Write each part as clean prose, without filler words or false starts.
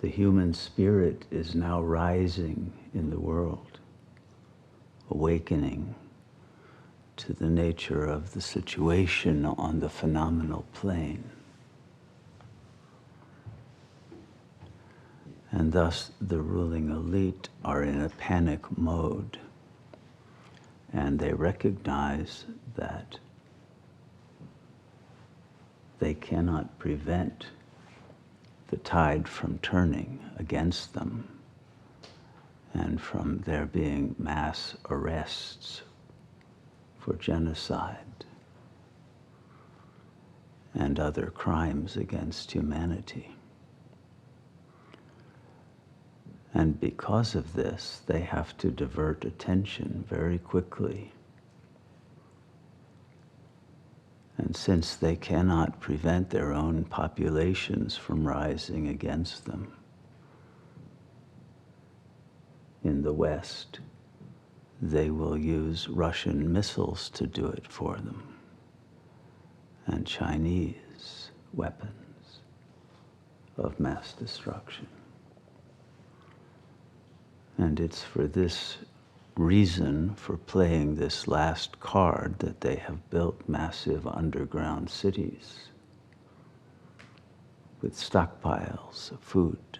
The human spirit is now rising in the world, awakening to the nature of the situation on the phenomenal plane. And thus the ruling elite are in a panic mode, and they recognize that they cannot prevent the tide from turning against them and from there being mass arrests for genocide and other crimes against humanity. And because of this, they have to divert attention very quickly. And since they cannot prevent their own populations from rising against them, in the West, they will use Russian missiles to do it for them, and Chinese weapons of mass destruction. And it's for this reason, for playing this last card, that they have built massive underground cities with stockpiles of food.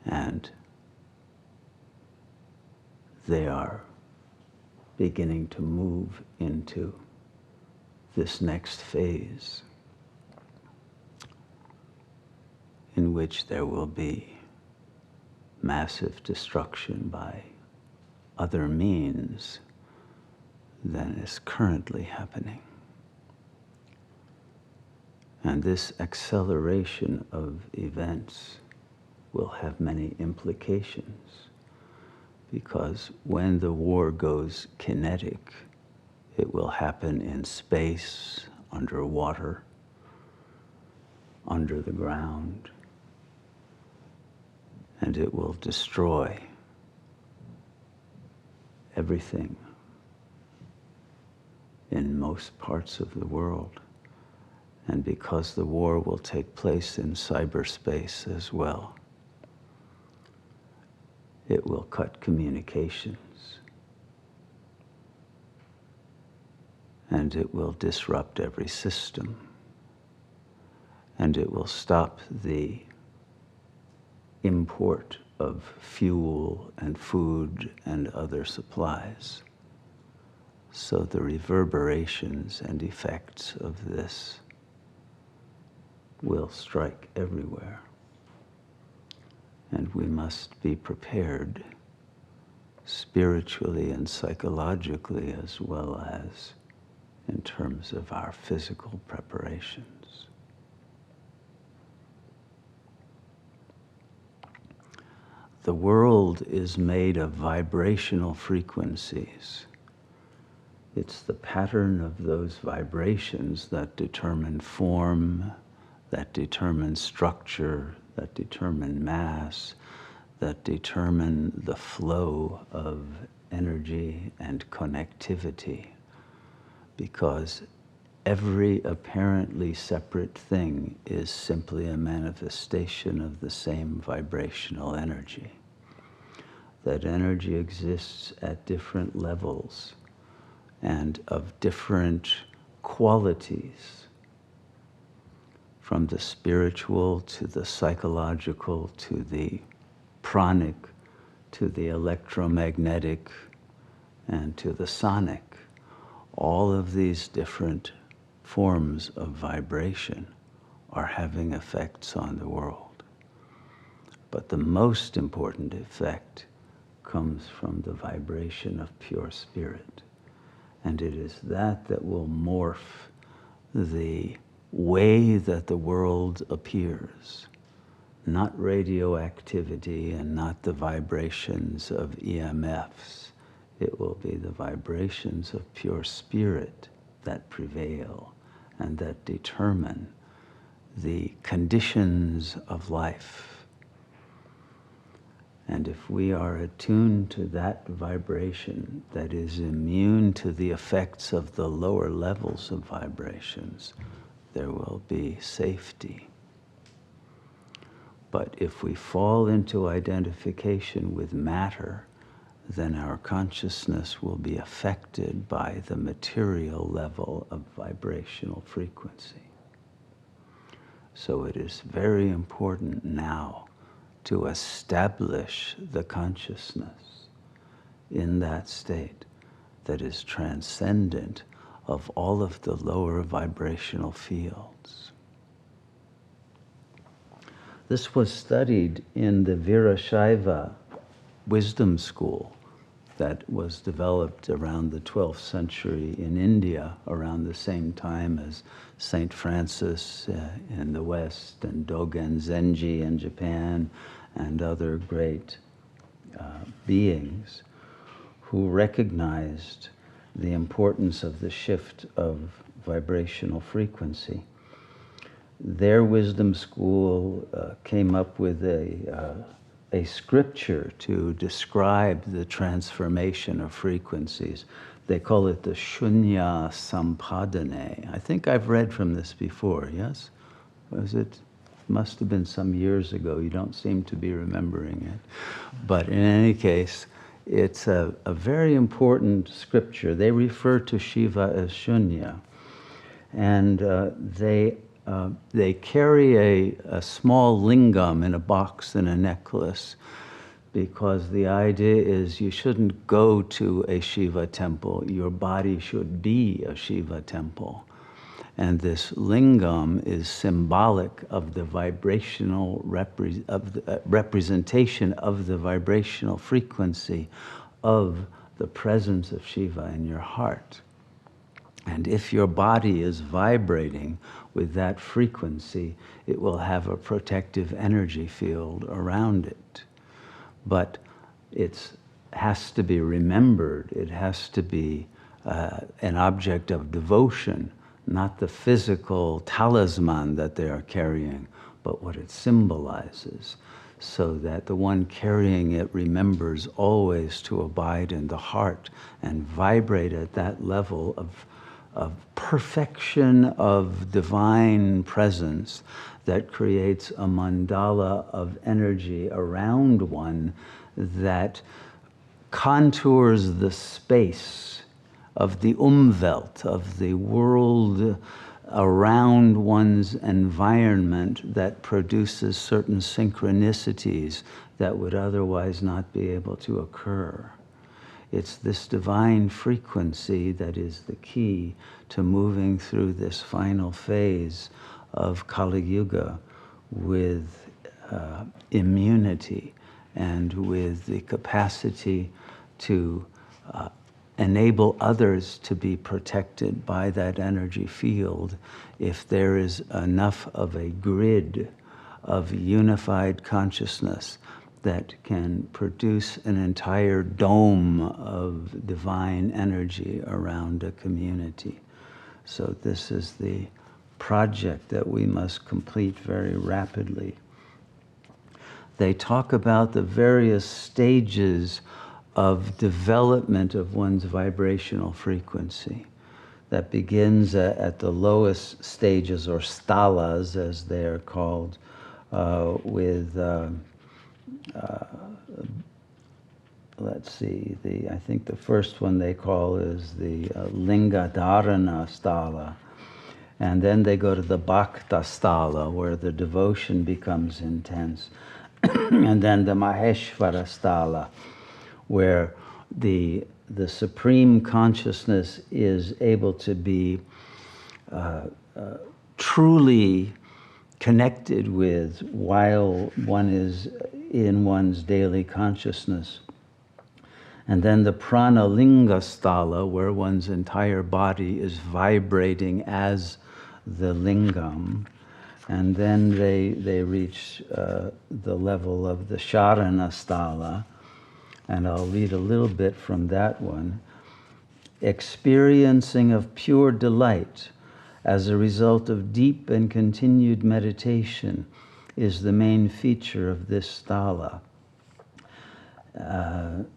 And they are beginning to move into this next phase in which there will be massive destruction by other means than is currently happening. And this acceleration of events will have many implications, because when the war goes kinetic, it will happen in space, underwater, under the ground, and it will destroy everything in most parts of the world. And because the war will take place in cyberspace as well, it will cut communications, and it will disrupt every system, and it will stop the import of fuel and food and other supplies. So the reverberations and effects of this will strike everywhere. And we must be prepared spiritually and psychologically, as well as in terms of our physical preparations. The world is made of vibrational frequencies. It's the pattern of those vibrations that determine form, that determine structure, that determine mass, that determine the flow of energy and connectivity. Because every apparently separate thing is simply a manifestation of the same vibrational energy. That energy exists at different levels and of different qualities, from the spiritual to the psychological to the pranic to the electromagnetic and to the sonic. All of these different forms of vibration are having effects on the world. But the most important effect comes from the vibration of pure spirit. And it is that that will morph the way that the world appears. Not radioactivity and not the vibrations of EMFs. It will be the vibrations of pure spirit that prevail and that determine the conditions of life. And if we are attuned to that vibration that is immune to the effects of the lower levels of vibrations, there will be safety. But if we fall into identification with matter, then our consciousness will be affected by the material level of vibrational frequency. So it is very important now to establish the consciousness in that state that is transcendent of all of the lower vibrational fields. This was studied in the Veerashaiva wisdom school that was developed around the 12th century in India, around the same time as Saint Francis in the West, and Dogen Zenji in Japan, and other great beings who recognized the importance of the shift of vibrational frequency. Their wisdom school came up with a scripture to describe the transformation of frequencies. They call it the Shunya Sampadane. I think I've read from this before, yes? Was it? Must have been some years ago. You don't seem to be remembering it. But in any case, it's a very important scripture. They refer to Shiva as Shunya. And they carry a small lingam in a box in a necklace, because the idea is you shouldn't go to a Shiva temple. Your body should be a Shiva temple. And this lingam is symbolic of the vibrational representation of the vibrational frequency of the presence of Shiva in your heart. And if your body is vibrating with that frequency, it will have a protective energy field around it. But it has to be remembered. It has to be an object of devotion, not the physical talisman that they are carrying, but what it symbolizes, so that the one carrying it remembers always to abide in the heart and vibrate at that level of perfection of divine presence that creates a mandala of energy around one that contours the space of the Umwelt, of the world around one's environment, that produces certain synchronicities that would otherwise not be able to occur. It's this divine frequency that is the key to moving through this final phase of Kali Yuga with immunity and with the capacity to enable others to be protected by that energy field if there is enough of a grid of unified consciousness that can produce an entire dome of divine energy around a community. So this is the project that we must complete very rapidly. They talk about the various stages of development of one's vibrational frequency that begins at the lowest stages, or stalas as they're called, with let's see, I think the first one they call is the Linga Dharana stala. And then they go to the Bhakta stala, where the devotion becomes intense. And then the Maheshvara stala, where the supreme consciousness is able to be truly connected with while one is in one's daily consciousness. And then the Pranalinga stala, where one's entire body is vibrating as the lingam. And then they reach the level of the Sharana stala. And I'll read a little bit from that one. Experiencing of pure delight as a result of deep and continued meditation is the main feature of this stala.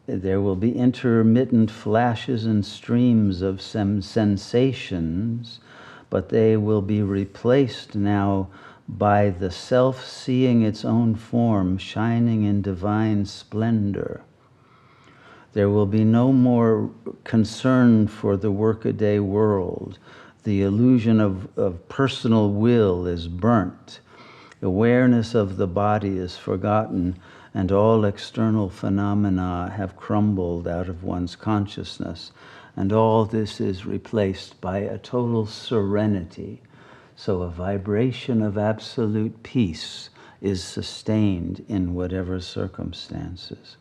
There will be intermittent flashes and streams of some sensations, but they will be replaced now by the self seeing its own form shining in divine splendor. There will be no more concern for the workaday world. The illusion of personal will is burnt. Awareness of the body is forgotten, and all external phenomena have crumbled out of one's consciousness. And all this is replaced by a total serenity. So a vibration of absolute peace is sustained in whatever circumstances.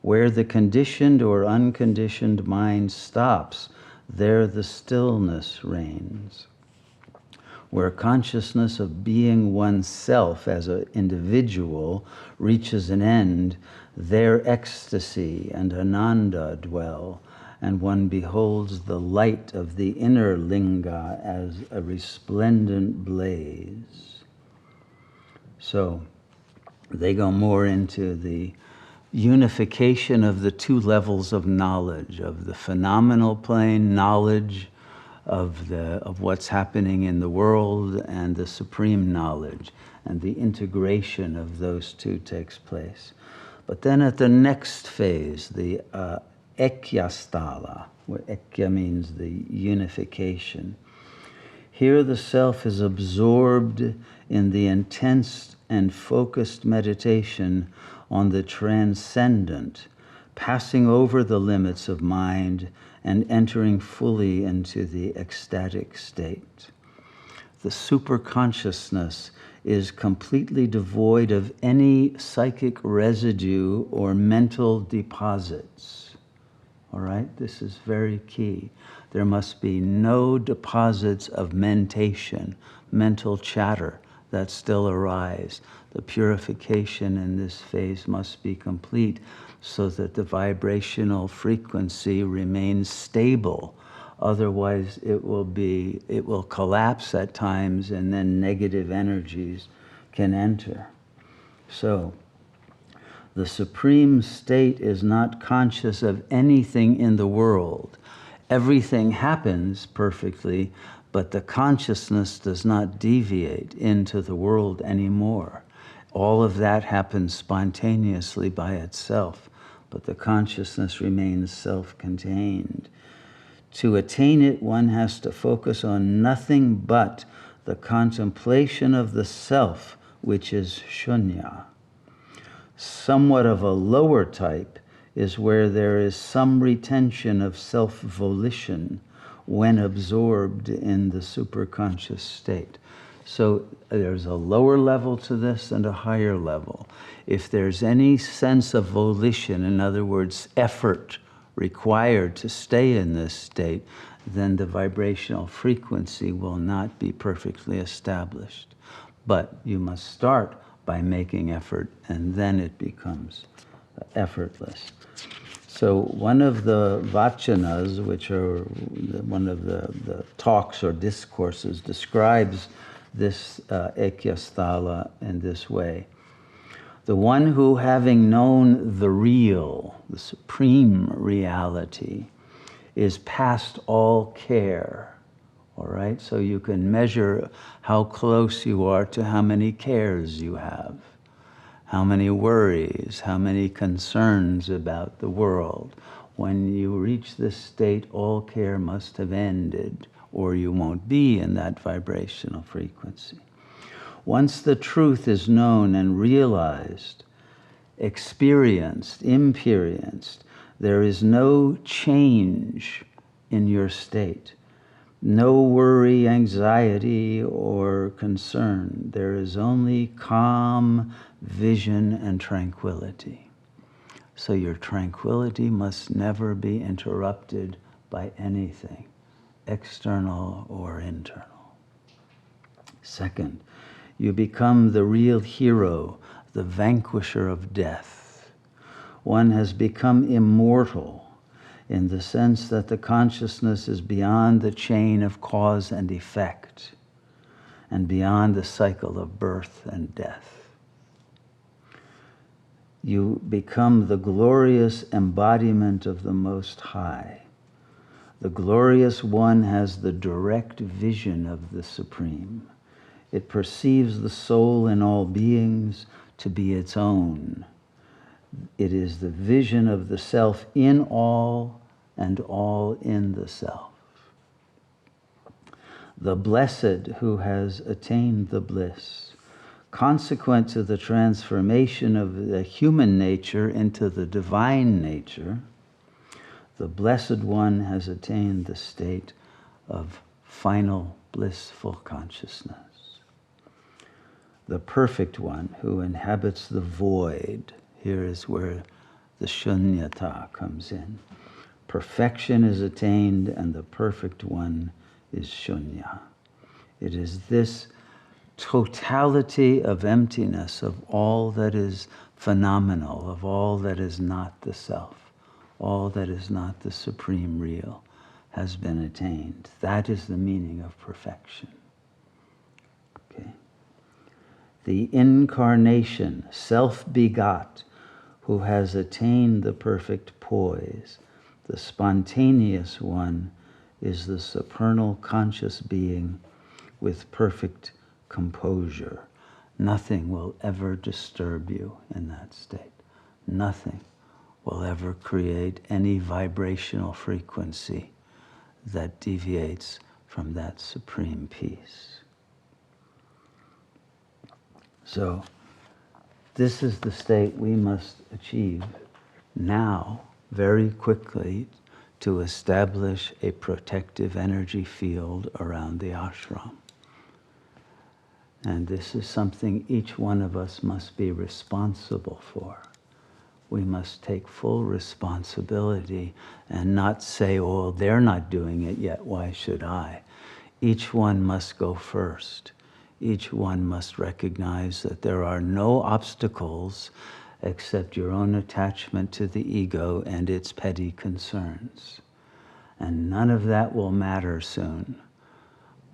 Where the conditioned or unconditioned mind stops, there the stillness reigns. Where consciousness of being oneself as an individual reaches an end, there ecstasy and ananda dwell, and one beholds the light of the inner linga as a resplendent blaze. So they go more into the unification of the two levels of knowledge, of the phenomenal plane knowledge of what's happening in the world, and the supreme knowledge, and the integration of those two takes place. But then at the next phase, the ekya-sthala, where ekya means the unification, here the self is absorbed in the intense and focused meditation on the transcendent, passing over the limits of mind and entering fully into the ecstatic state. The superconsciousness is completely devoid of any psychic residue or mental deposits. All right, this is very key. There must be no deposits of mentation, mental chatter that still arise. The purification in this phase must be complete so that the vibrational frequency remains stable. Otherwise, it will collapse at times, and then negative energies can enter. So, the supreme state is not conscious of anything in the world. Everything happens perfectly, but the consciousness does not deviate into the world anymore. All of that happens spontaneously by itself, but the consciousness remains self-contained. To attain it, one has to focus on nothing but the contemplation of the self, which is shunya. Somewhat of a lower type is where there is some retention of self-volition when absorbed in the superconscious state. So there's a lower level to this and a higher level. If there's any sense of volition, in other words, effort required to stay in this state, then the vibrational frequency will not be perfectly established. But you must start by making effort, and then it becomes effortless. So one of the vachanas, which are one of the talks or discourses, describes this ekya-sthala in this way. The one who, having known the real, the supreme reality, is past all care. All right? So you can measure how close you are to how many cares you have, how many worries, how many concerns about the world. When you reach this state, all care must have ended, or you won't be in that vibrational frequency. Once the truth is known and realized, experienced, there is no change in your state. No worry, anxiety, or concern. There is only calm, vision, and tranquility. So your tranquility must never be interrupted by anything, external or internal. Second, you become the real hero, the vanquisher of death. One has become immortal in the sense that the consciousness is beyond the chain of cause and effect and beyond the cycle of birth and death. You become the glorious embodiment of the Most High. The glorious one has the direct vision of the Supreme. It perceives the soul in all beings to be its own. It is the vision of the self in all and all in the self. The blessed who has attained the bliss, consequent to the transformation of the human nature into the divine nature, the blessed one has attained the state of final blissful consciousness. The perfect one who inhabits the void, here is where the shunyata comes in. Perfection is attained and the perfect one is shunya. It is this totality of emptiness of all that is phenomenal, of all that is not the self, all that is not the supreme real, has been attained. That is the meaning of perfection. Okay. The incarnation, self-begot, who has attained the perfect poise, the spontaneous one, is the supernal conscious being with perfect composure. Nothing will ever disturb you in that state. Nothing will ever create any vibrational frequency that deviates from that supreme peace. So, this is the state we must achieve now, very quickly, to establish a protective energy field around the ashram. And this is something each one of us must be responsible for. We must take full responsibility and not say, oh, they're not doing it yet, why should I? Each one must go first. Each one must recognize that there are no obstacles except your own attachment to the ego and its petty concerns. And none of that will matter soon.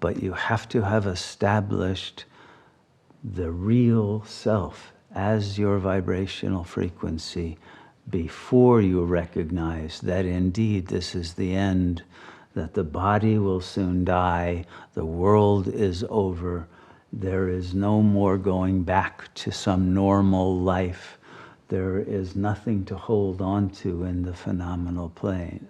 But you have to have established the real self as your vibrational frequency before you recognize that indeed this is the end, that the body will soon die, the world is over, there is no more going back to some normal life. There is nothing to hold on to in the phenomenal plane.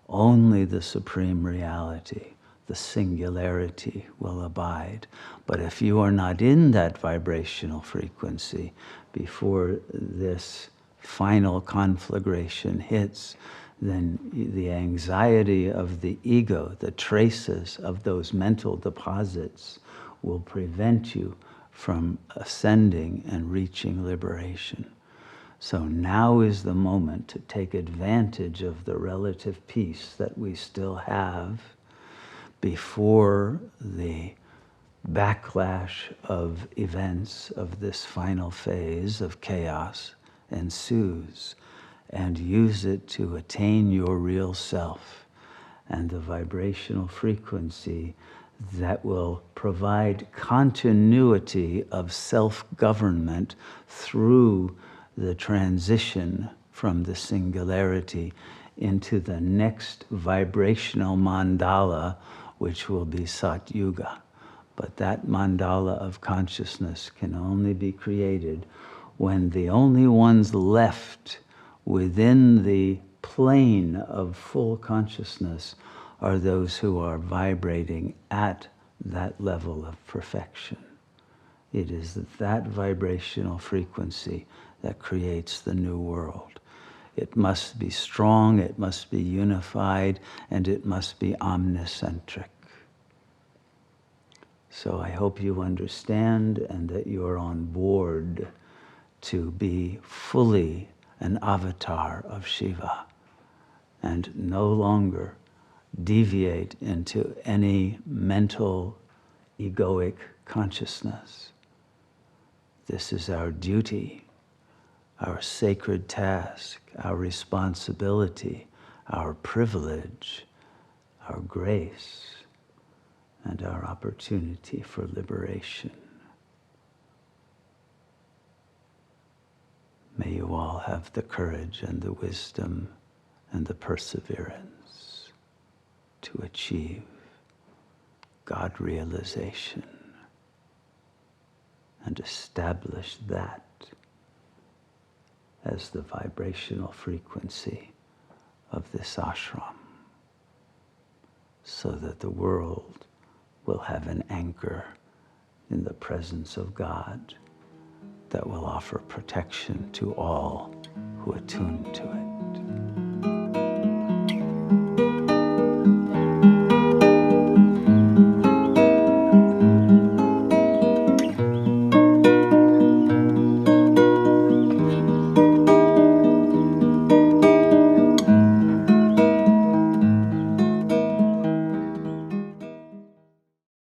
Only the supreme reality, the singularity, will abide. But if you are not in that vibrational frequency before this final conflagration hits, then the anxiety of the ego, the traces of those mental deposits, will prevent you from ascending and reaching liberation. So now is the moment to take advantage of the relative peace that we still have before the backlash of events of this final phase of chaos ensues, and use it to attain your real self and the vibrational frequency that will provide continuity of self-government through the transition from the singularity into the next vibrational mandala, which will be Sat Yuga. But that mandala of consciousness can only be created when the only ones left within the plane of full consciousness are those who are vibrating at that level of perfection. It is that vibrational frequency that creates the new world. It must be strong, it must be unified, and it must be omnicentric. So I hope you understand and that you're on board to be fully an avatar of Shiva and no longer deviate into any mental, egoic consciousness. This is our duty, our sacred task, our responsibility, our privilege, our grace, and our opportunity for liberation. May you all have the courage and the wisdom and the perseverance to achieve God realization. and establish that as the vibrational frequency of this ashram, so that the world will have an anchor in the presence of God that will offer protection to all who attune to it.